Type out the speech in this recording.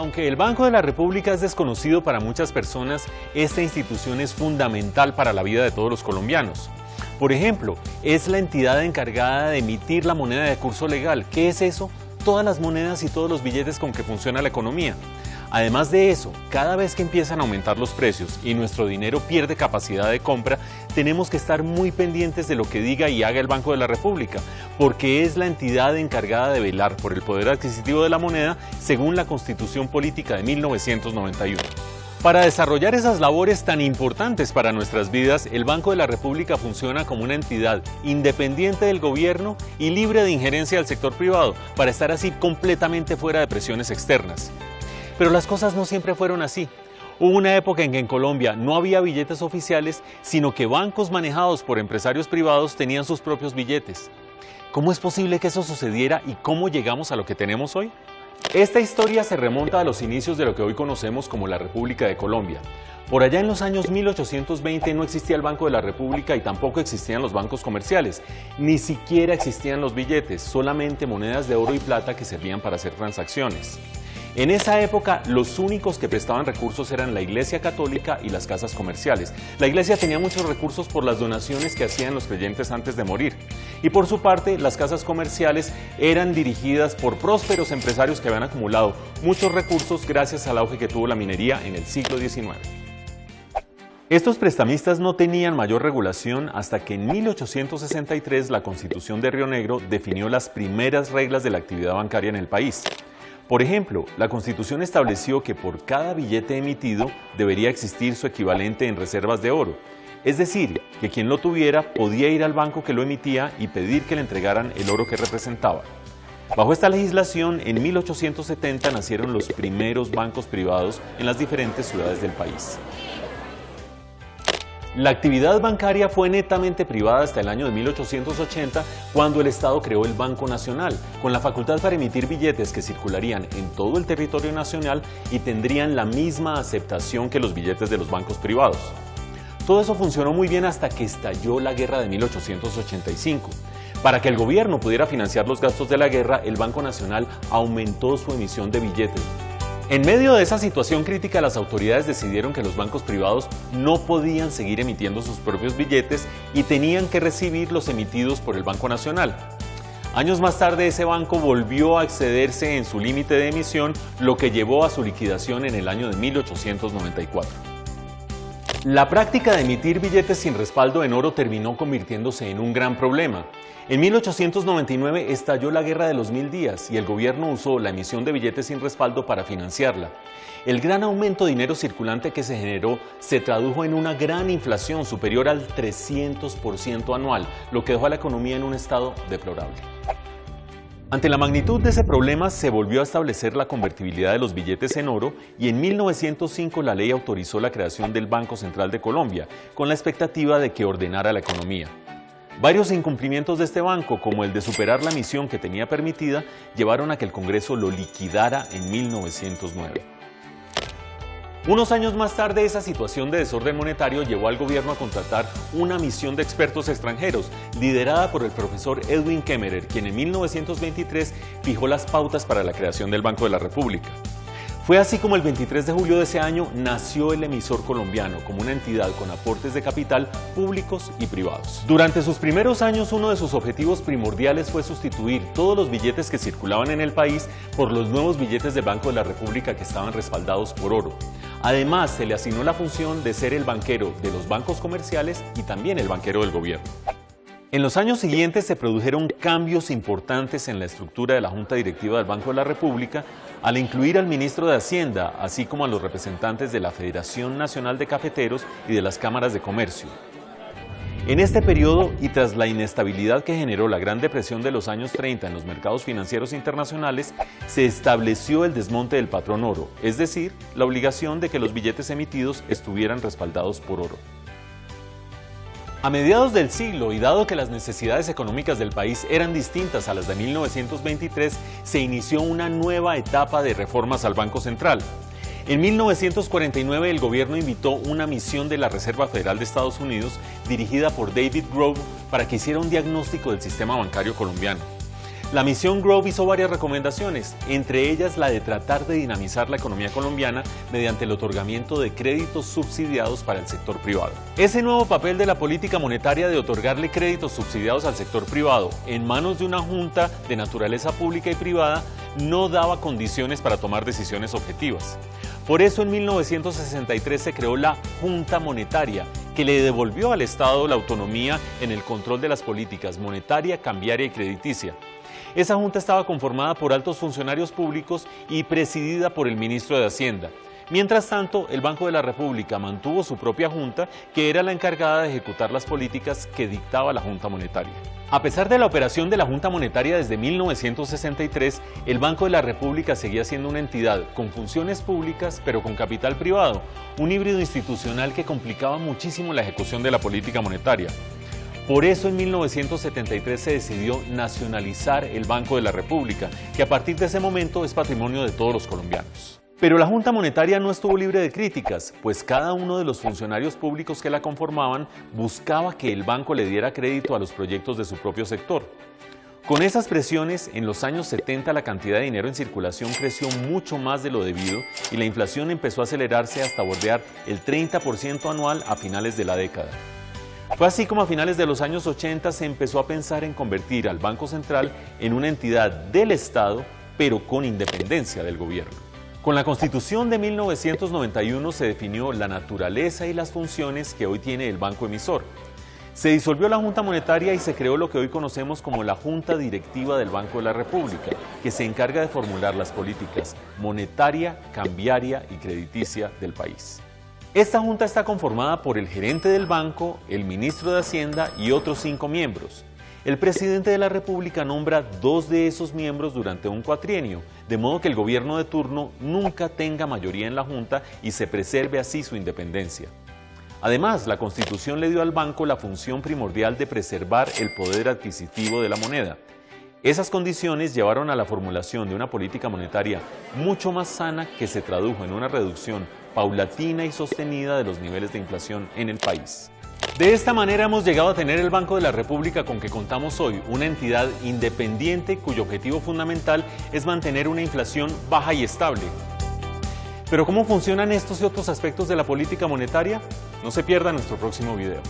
Aunque el Banco de la República es desconocido para muchas personas, esta institución es fundamental para la vida de todos los colombianos. Por ejemplo, es la entidad encargada de emitir la moneda de curso legal. ¿Qué es eso? Todas las monedas y todos los billetes con que funciona la economía. Además de eso, cada vez que empiezan a aumentar los precios y nuestro dinero pierde capacidad de compra, tenemos que estar muy pendientes de lo que diga y haga el Banco de la República, porque es la entidad encargada de velar por el poder adquisitivo de la moneda según la Constitución Política de 1991. Para desarrollar esas labores tan importantes para nuestras vidas, el Banco de la República funciona como una entidad independiente del gobierno y libre de injerencia del sector privado, para estar así completamente fuera de presiones externas. Pero las cosas no siempre fueron así. Hubo una época en que en Colombia no había billetes oficiales, sino que bancos manejados por empresarios privados tenían sus propios billetes. ¿Cómo es posible que eso sucediera y cómo llegamos a lo que tenemos hoy? Esta historia se remonta a los inicios de lo que hoy conocemos como la República de Colombia. Por allá en los años 1820 no existía el Banco de la República y tampoco existían los bancos comerciales. Ni siquiera existían los billetes, solamente monedas de oro y plata que servían para hacer transacciones. En esa época, los únicos que prestaban recursos eran la Iglesia Católica y las casas comerciales. La Iglesia tenía muchos recursos por las donaciones que hacían los creyentes antes de morir. Y por su parte, las casas comerciales eran dirigidas por prósperos empresarios que habían acumulado muchos recursos gracias al auge que tuvo la minería en el siglo XIX. Estos prestamistas no tenían mayor regulación hasta que en 1863 la Constitución de Río Negro definió las primeras reglas de la actividad bancaria en el país. Por ejemplo, la Constitución estableció que por cada billete emitido debería existir su equivalente en reservas de oro. Es decir, que quien lo tuviera podía ir al banco que lo emitía y pedir que le entregaran el oro que representaba. Bajo esta legislación, en 1870 nacieron los primeros bancos privados en las diferentes ciudades del país. La actividad bancaria fue netamente privada hasta el año de 1880, cuando el Estado creó el Banco Nacional, con la facultad para emitir billetes que circularían en todo el territorio nacional y tendrían la misma aceptación que los billetes de los bancos privados. Todo eso funcionó muy bien hasta que estalló la guerra de 1885. Para que el gobierno pudiera financiar los gastos de la guerra, el Banco Nacional aumentó su emisión de billetes. En medio de esa situación crítica, las autoridades decidieron que los bancos privados no podían seguir emitiendo sus propios billetes y tenían que recibir los emitidos por el Banco Nacional. Años más tarde, ese banco volvió a excederse en su límite de emisión, lo que llevó a su liquidación en el año de 1894. La práctica de emitir billetes sin respaldo en oro terminó convirtiéndose en un gran problema. En 1899 estalló la Guerra de los 1000 días y el gobierno usó la emisión de billetes sin respaldo para financiarla. El gran aumento de dinero circulante que se generó se tradujo en una gran inflación superior al 300% anual, lo que dejó a la economía en un estado deplorable. Ante la magnitud de ese problema, se volvió a establecer la convertibilidad de los billetes en oro y en 1905 la ley autorizó la creación del Banco Central de Colombia, con la expectativa de que ordenara la economía. Varios incumplimientos de este banco, como el de superar la misión que tenía permitida, llevaron a que el Congreso lo liquidara en 1909. Unos años más tarde, esa situación de desorden monetario llevó al gobierno a contratar una misión de expertos extranjeros, liderada por el profesor Edwin Kemmerer, quien en 1923 fijó las pautas para la creación del Banco de la República. Fue así como el 23 de julio de ese año nació el emisor colombiano como una entidad con aportes de capital públicos y privados. Durante sus primeros años, uno de sus objetivos primordiales fue sustituir todos los billetes que circulaban en el país por los nuevos billetes del Banco de la República que estaban respaldados por oro. Además, se le asignó la función de ser el banquero de los bancos comerciales y también el banquero del gobierno. En los años siguientes se produjeron cambios importantes en la estructura de la Junta Directiva del Banco de la República al incluir al ministro de Hacienda, así como a los representantes de la Federación Nacional de Cafeteros y de las cámaras de comercio. En este periodo, y tras la inestabilidad que generó la Gran Depresión de los años 30 en los mercados financieros internacionales, se estableció el desmonte del patrón oro, es decir, la obligación de que los billetes emitidos estuvieran respaldados por oro. A mediados del siglo, y dado que las necesidades económicas del país eran distintas a las de 1923, se inició una nueva etapa de reformas al Banco Central. En 1949 el gobierno invitó una misión de la Reserva Federal de Estados Unidos dirigida por David Grove para que hiciera un diagnóstico del sistema bancario colombiano. La misión Grove hizo varias recomendaciones, entre ellas la de tratar de dinamizar la economía colombiana mediante el otorgamiento de créditos subsidiados para el sector privado. Ese nuevo papel de la política monetaria de otorgarle créditos subsidiados al sector privado en manos de una junta de naturaleza pública y privada no daba condiciones para tomar decisiones objetivas. Por eso en 1963 se creó la Junta Monetaria, que le devolvió al Estado la autonomía en el control de las políticas monetaria, cambiaria y crediticia. Esa junta estaba conformada por altos funcionarios públicos y presidida por el ministro de Hacienda. Mientras tanto, el Banco de la República mantuvo su propia junta, que era la encargada de ejecutar las políticas que dictaba la Junta Monetaria. A pesar de la operación de la Junta Monetaria desde 1963, el Banco de la República seguía siendo una entidad con funciones públicas pero con capital privado, un híbrido institucional que complicaba muchísimo la ejecución de la política monetaria. Por eso en 1973 se decidió nacionalizar el Banco de la República, que a partir de ese momento es patrimonio de todos los colombianos. Pero la Junta Monetaria no estuvo libre de críticas, pues cada uno de los funcionarios públicos que la conformaban buscaba que el banco le diera crédito a los proyectos de su propio sector. Con esas presiones, en los años 70 la cantidad de dinero en circulación creció mucho más de lo debido y la inflación empezó a acelerarse hasta bordear el 30% anual a finales de la década. Fue así como a finales de los años 80 se empezó a pensar en convertir al Banco Central en una entidad del Estado, pero con independencia del gobierno. Con la Constitución de 1991 se definió la naturaleza y las funciones que hoy tiene el banco emisor. Se disolvió la Junta Monetaria y se creó lo que hoy conocemos como la Junta Directiva del Banco de la República, que se encarga de formular las políticas monetaria, cambiaria y crediticia del país. Esta junta está conformada por el gerente del banco, el ministro de Hacienda y otros 5 miembros. El presidente de la República nombra 2 de esos miembros durante un cuatrienio, de modo que el gobierno de turno nunca tenga mayoría en la junta y se preserve así su independencia. Además, la Constitución le dio al banco la función primordial de preservar el poder adquisitivo de la moneda. Esas condiciones llevaron a la formulación de una política monetaria mucho más sana que se tradujo en una reducción paulatina y sostenida de los niveles de inflación en el país. De esta manera hemos llegado a tener el Banco de la República con que contamos hoy, una entidad independiente cuyo objetivo fundamental es mantener una inflación baja y estable. Pero ¿cómo funcionan estos y otros aspectos de la política monetaria? No se pierda nuestro próximo video.